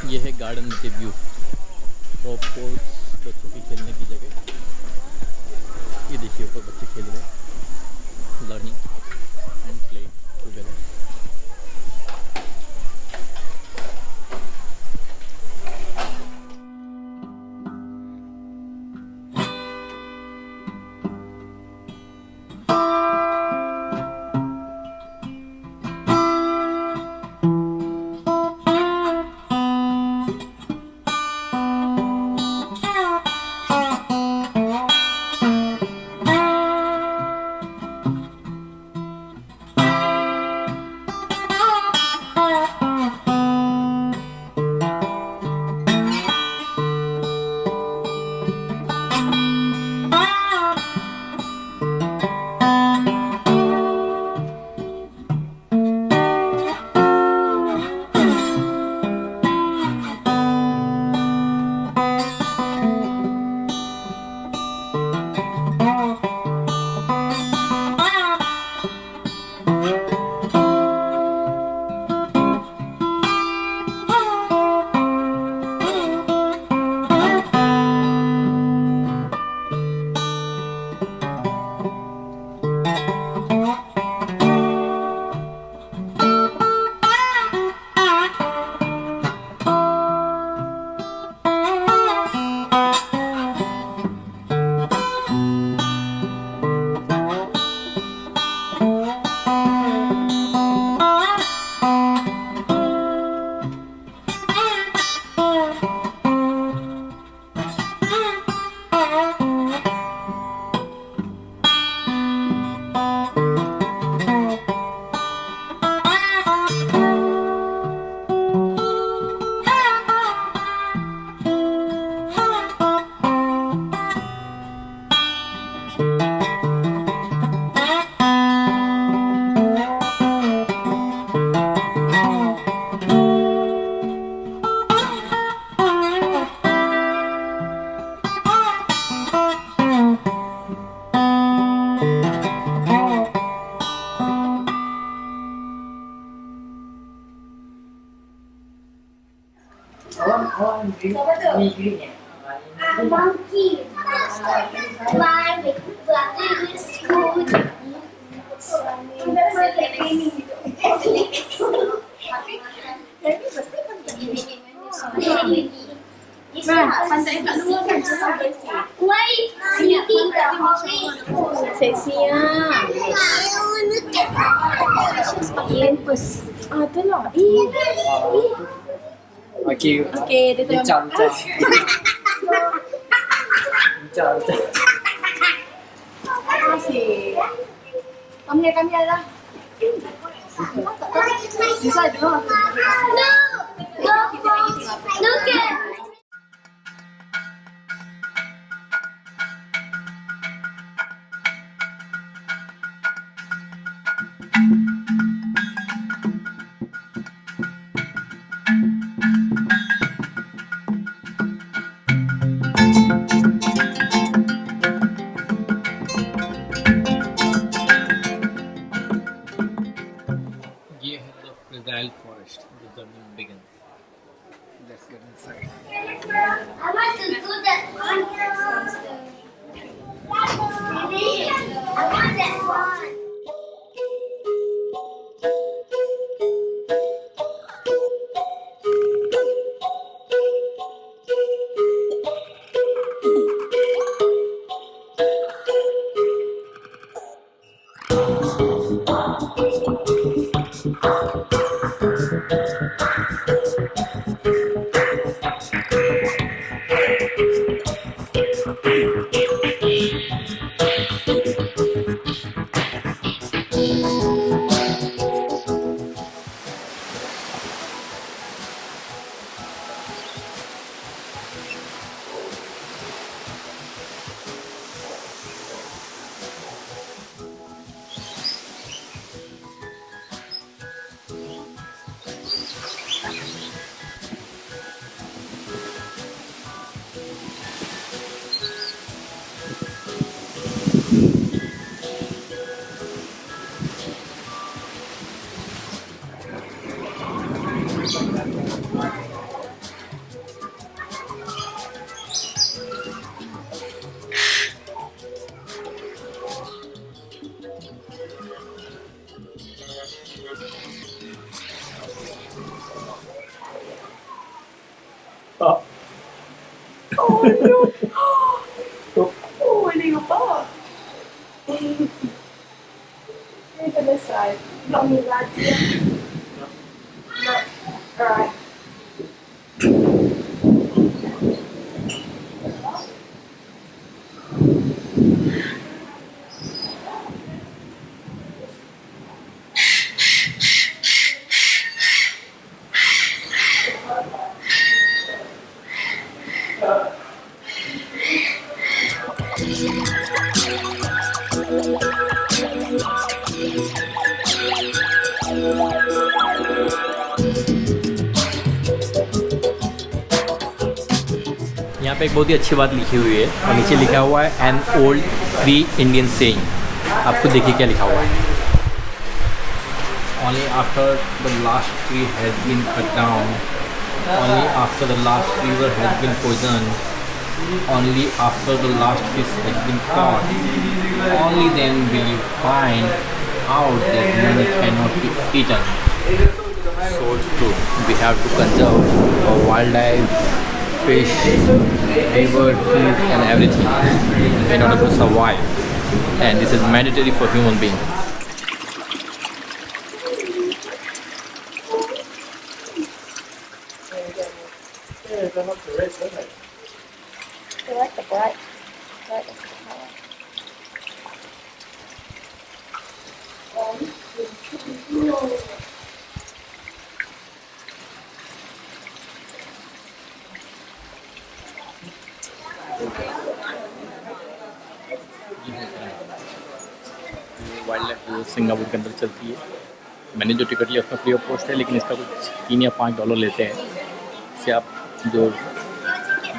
ये है गार्डन के व्यू, ऑफ कोर्स बच्चों की खेलने की जगह। ये देखिए ऊपर बच्चे खेल रहे हैं, learning and play together. Monkey. Why the school? Why eating the orange? Seksinya. Ada lah. Okey. Okey, dia tu. Bincang. Masih. Kami ada. Bisa dulu. No. Look at. ये है the fragile forest. The journey begins. Let's get inside. I want to do that one. I want that one. Oh, ini apa? Ini pada side. Long lagi. Alright. यहाँ पे एक बहुत ही अच्छी बात लिखी हुई है और नीचे लिखा हुआ है an old pre Indian saying. आपको देखिए क्या लिखा हुआ है। Only after the last tree has been cut down, only after the last river has been poisoned, only after the last fish has been caught, only then will you find out that money cannot be eaten. So it's true. We have to conserve our wildlife, fish, river, trees and everything in order to survive. And this is mandatory for human beings. I like the bright. Bright is the color. Wild life Singapore के अंदर चलती है। मैंने जो ticket लिया उसमें free of cost है, लेकिन इसका कुछ $3 या $5 लेते हैं। इससे आप जो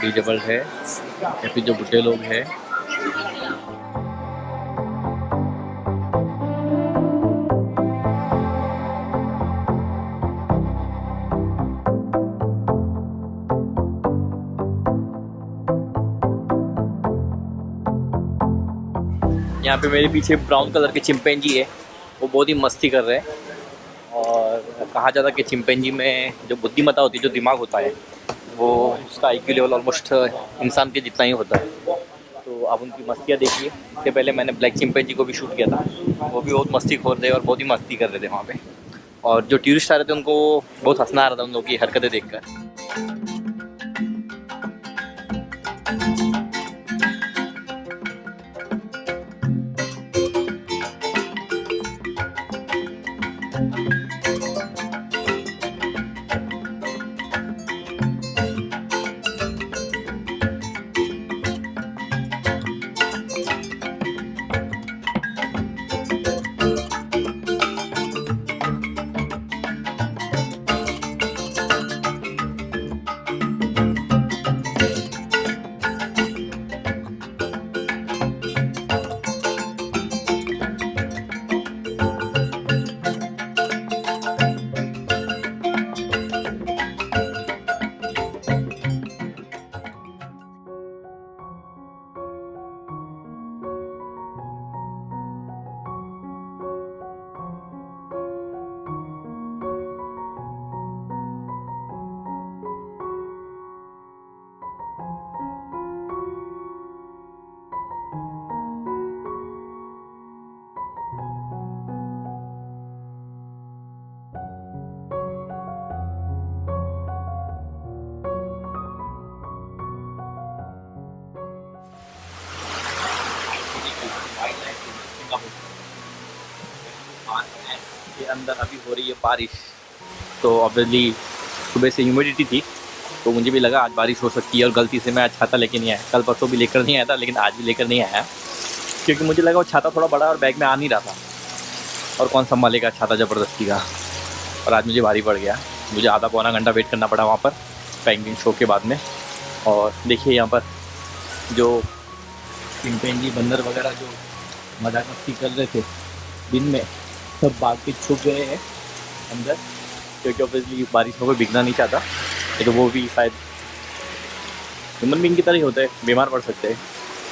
डिजेबल्ड है या फिर जो बुढ़े लोग हैं यहाँ पे मेरे पीछे ब्राउन कलर के चिंपैंजी है, वो बहुत ही मस्ती कर रहे हैं। और कहा जाता है कि चिंपैंजी में जो बुद्धिमत्ता होती है, जो दिमाग होता है, वो उसका IQ लेवल ऑलमोस्ट इंसान के जितना ही होता है। तो आप उनकी मस्तियाँ देखिए। इससे पहले मैंने ब्लैक चिंपैंजी को भी शूट किया था, वो भी बहुत मस्ती खोर थे और बहुत ही मस्ती कर रहे थे वहाँ पे। और जो टूरिस्ट आ रहे थे उनको बहुत हंसना आ रहा था उन लोगों की हरकतें देखकर। के अंदर अभी हो रही है बारिश। तो ऑब्वियसली सुबह से ह्यूमिडिटी थी, तो मुझे भी लगा आज बारिश हो सकती है और गलती से मैं आज छाता लेके नहीं आया। कल परसों भी लेकर नहीं आया था, लेकिन आज भी लेकर नहीं आया क्योंकि मुझे लगा वो छाता थोड़ा बड़ा और बैग में आ नहीं रहा था, और कौन संभालेगा छाता ज़बरदस्ती का। और आज मुझे भारी पड़ गया, मुझे आधा पौना घंटा वेट करना पड़ा वहाँ पर पेंगुइन शो के बाद में। और देखिए यहाँ पर जो चिंपैंजी बंदर वगैरह जो मजाक मस्ती कर रहे थे दिन में, सब भाग के छुप गए हैं अंदर, क्योंकि ऑब्वियसली बारिश में कोई भीगना नहीं चाहता। तो वो भी शायद ह्यूमन बीइंग की तरह ही होते हैं, बीमार पड़ सकते हैं,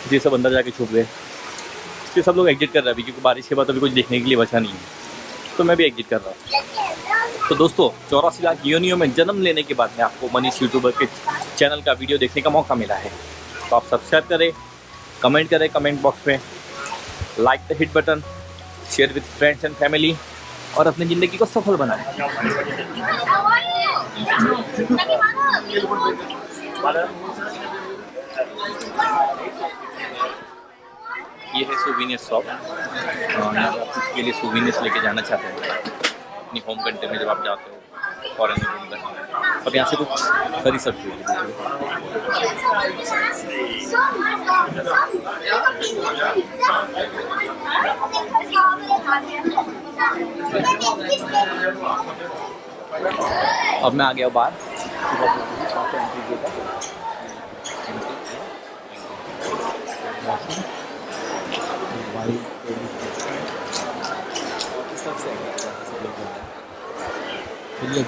इसलिए सब अंदर जाके छुप गए। इसलिए सब लोग एग्जिट कर रहे हैं अभी, क्योंकि बारिश के बाद अभी कुछ देखने के लिए बचा नहीं है। तो मैं भी एग्जिट कर रहा हूँ। तो दोस्तों 84 लाख योनियों में जन्म लेने के बाद में आपको मनीष यूट्यूबर के चैनल का वीडियो देखने का मौका मिला है। तो आप सब्सक्राइब करें, कमेंट करें कमेंट बॉक्स में, like the hit button, share with friends and family और अपनी ज़िंदगी को सफल बनाएं। ये है सोविनियर शॉप। यहाँ पर आप उसके लिए सोविनियर्स लेके जाना चाहते हैं अपनी होम कंट्री में जब आप जाते हो फॉरेन में घूमकर, अब यहाँ से कुछ खरीद सकते हो। अब मैं आ गया बाहर। चलिए